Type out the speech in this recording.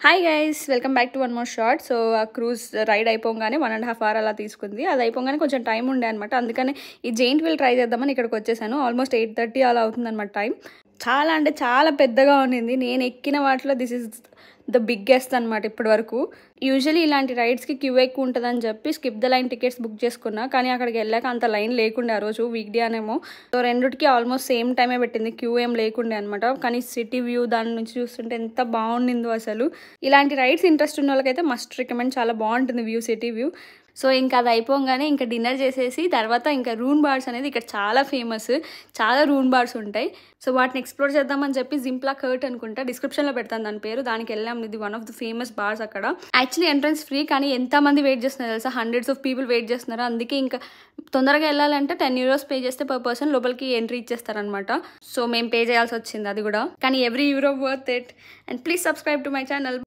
Hi guys, welcome back to one more short. So ఆ cruise ride అయిపోగానే 1.5 hours అలా తీసుకుంది. అది అయిపోగానే కొంచెం టైం ఉండే అనమాట. అందుకని ఈ జెయింట్ వీల్ ట్రై చేద్దామని ఇక్కడికి వచ్చేసాను. ఆల్మోస్ట్ 8:30 అలా అవుతుంది అనమాట టైం. చాలా అంటే చాలా పెద్దగా ఉన్నింది. నేను ఎక్కిన వాటిలో దిస్ ఇస్ ద బిగ్గెస్ట్ అనమాట ఇప్పటి వరకు. యూజువల్లీ ఇలాంటి రైడ్స్కి క్యూ ఎక్కువ ఉంటుందని చెప్పి skip the line tickets book చేసుకున్నా. కానీ అక్కడికి వెళ్ళాక అంత లైన్ లేకుండే ఆ రోజు, వీక్ డే అనేమో. సో రెండుకి ఆల్మోస్ట్ సేమ్ టైమే పెట్టింది, క్యూ ఏం లేకుండే అనమాట. కానీ సిటీ వ్యూ దాని నుంచి చూస్తుంటే ఎంత బాగుండిందో అసలు. ఇలాంటి రైడ్స్ ఇంట్రెస్ట్ ఉన్న వాళ్ళకైతే మస్ట్ రికమెండ్. చాలా బాగుంటుంది వ్యూ, సిటీ వ్యూ. సో ఇంకా అది అయిపోగానే ఇంకా డిన్నర్ చేసేసి తర్వాత ఇంకా రూన్ బార్స్ అనేది ఇక్కడ చాలా ఫేమస్. చాలా రూన్ బార్స్ ఉంటాయి. సో వాటిని ఎక్స్ప్లోర్ చేద్దామని చెప్పి జింప్లా కర్ట్ అనుకుంటా, డిస్క్రిప్షన్లో పెడతాను దాని పేరు. దానికి వెళ్ళాం. ఇది one of the famous bars అక్కడ. యాక్చువల్లీ ఎంట్రన్స్ ఫ్రీ, కానీ ఎంతమంది వెయిట్ చేస్తున్నారు తెలుసా? హండ్రెడ్స్ ఆఫ్ పీపుల్ వెయిట్ చేస్తున్నారు. అందుకే ఇంకా తొందరగా వెళ్ళాలంటే €10 పే చేస్తే పర్ పర్సన్ లోపలికి ఎంట్రీ ఇచ్చేస్తారనమాట. సో మేము పే చేయాల్సి వచ్చింది అది కూడా. కానీ every euro worth it. And please subscribe to my channel.